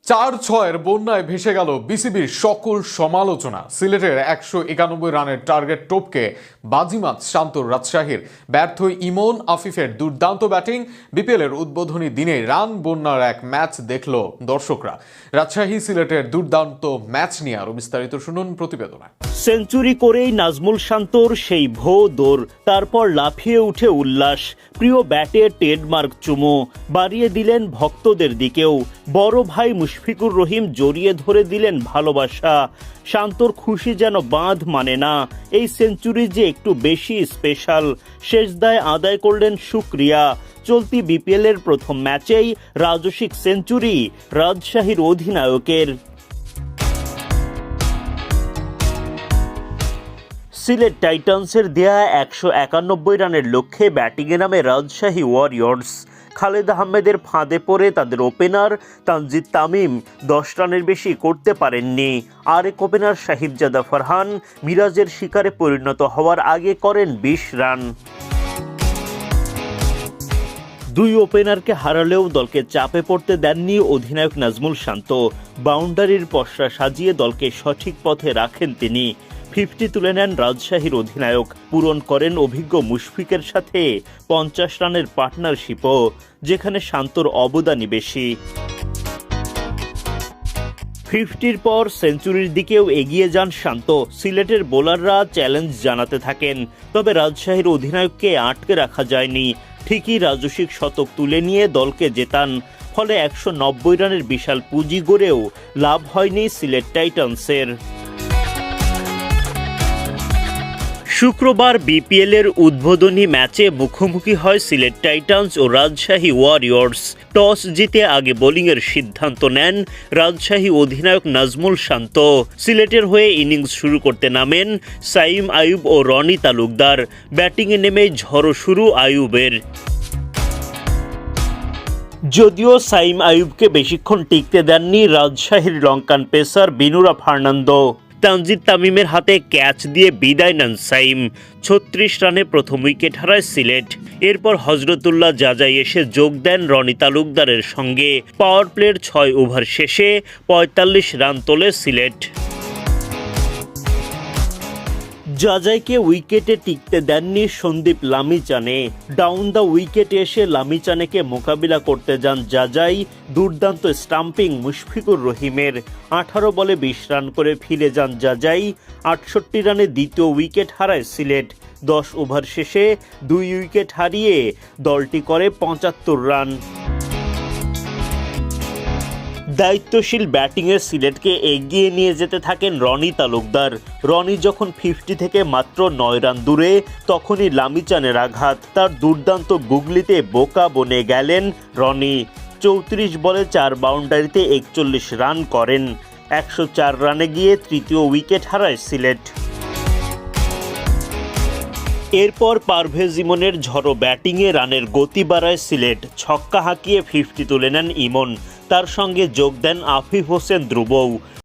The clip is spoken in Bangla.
4-6 বন্যায় ভেসে গেল বিসিবির সকল সমালোচনা। সিলেটের 191 রানের টার্গেট টপকে বাজিমাত শান্তর রাজশাহীর। ব্যর্থ ইমন আফিফের দুর্দান্ত ব্যাটিং। বিপিএলের উদ্বোধনী দিনে রান বন্যার এক ম্যাচ দেখল দর্শকরা। রাজশাহী সিলেটের দুর্দান্ত ম্যাচ নিয়ে আরো বিস্তারিত শুনুন প্রতিবেদনে। সেঞ্চুরি করেই নাজমুল শান্তর সেই ভো দৌড়, তারপর লাফিয়ে উঠে উল্লাস। প্রিয় ব্যাটে ট্রেডমার্ক চুমো বাড়িয়ে দিলেন ভক্তদের দিকেও। বড় ভাই মুশফিকুর রহিম জড়িয়ে ধরে দিলেন ভালোবাসা। শান্তর খুশি যেন বাঁধ মানে না। এই সেঞ্চুরি যে একটু বেশি স্পেশাল। শেষদায় আদায় করলেন শুকরিয়া। চলতি বিপিএলের প্রথম ম্যাচেই রাজস্বিক সেঞ্চুরি রাজশাহীর অধিনায়কের। সিলেট টাইটান্সের দেয়া 191 রানের লক্ষ্যে ব্যাটিংয়ে নামে রাজশাহী ওয়ারিয়র্স। খালেদ আহমেদের ফাঁদে পড়ে তাদের ওপেনার তানজিদ তামিম 10 রানের বেশি করতে পারেননি। আরেক ওপেনার সাহিবজাদা ফারহান মিরাজের শিকারে পরিণত হওয়ার আগে করেন 20 রান। দুই ওপেনারকে হারালেও দলকে চাপে পড়তে দেননি অধিনায়ক নাজমুল শান্ত। বাউন্ডারির পসরা সাজিয়ে দলকে সঠিক পথে রাখেন তিনি। 50 তুলে নেন রাজশাহীর অধিনায়ক। পূরণ করেন অভিজ্ঞ মুশফিকের সাথে 50 রানের পার্টনারশিপও, যেখানে শান্তর অবদানই বেশি। 50-র পর সেঞ্চুরির দিকেও এগিয়ে যান শান্ত। সিলেটের বোলাররা চ্যালেঞ্জ জানাতে থাকেন, তবে রাজশাহীর অধিনায়ককে আটকে রাখা যায়নি। ঠিকই রাজস্বিক শতক তুলে নিয়ে দলকে জেতান। ফলে 190 রানের বিশাল পুঁজি গড়েও লাভ হয়নি সিলেট টাইটান্সের। শুক্রবার বিপিএলের উদ্বোধনী ম্যাচে মুখোমুখি হয় সিলেট টাইটান্স ও রাজশাহী ওয়ারিয়র্স। টস জিতে আগে বোলিংয়ের সিদ্ধান্ত নেন রাজশাহী অধিনায়ক নাজমুল শান্ত। সিলেটের হয়ে ইনিংস শুরু করতে নামেন সাইম আইয়ুব ও রনি তালুকদার। ব্যাটিংয়ে নেমে ঝড়ো শুরু আইয়ুবের। যদিও সাইম আইয়ুবকে বেশিক্ষণ টিকতে দেননি রাজশাহীর লঙ্কান পেসার বিনুরা ফার্নান্দো। তানজিদ তামিমের হাতে ক্যাচ দিয়ে বিদায় নেন সাইম। 36 রানে প্রথম উইকেট হারায় সিলেট। এরপর হজরতুল্লাহ জাজাই এসে যোগ দেন রনি তালুকদারের সঙ্গে। পাওয়ার প্লের 6 ওভার শেষে 45 রান তোলে সিলেট। জাজাইকে উইকেটে টিকতে দেননি সন্দীপ লামিচানে। ডাউন দ্য উইকেটে এসে লামিচানেকে মোকাবিলা করতে যান জাজাই। দুর্দান্ত স্টাম্পিং মুশফিকুর রহিমের। 18 বলে 20 রান করে ফিরে যান জাজাই। 68 রানে দ্বিতীয় উইকেট হারায় সিলেট। 10 ওভার শেষে 2 উইকেট হারিয়ে দলটি করে 75 রান। দায়িত্বশীল ব্যাটিংয়ে সিলেটকে এগিয়ে নিয়ে যেতে থাকেন রনি তালুকদার। রনি যখন 50 থেকে মাত্র 9 রান দূরে, তখনই লামিচানের আঘাত। তার দুর্দান্ত গুগলিতে বোকা বনে গেলেন রনি। 34 বলে 4 বাউন্ডারিতে 41 রান করেন। 104 রানে গিয়ে তৃতীয় উইকেট হারায় সিলেট। এরপর পারভেজ ইমনের ঝড়ো ব্যাটিংয়ে রানের গতি বাড়ায় সিলেট। ছক্কা হাঁকিয়ে 50 তুলে নেন ইমন। তার সঙ্গে যোগ দেন আফিফ হোসেন ধ্রুবও।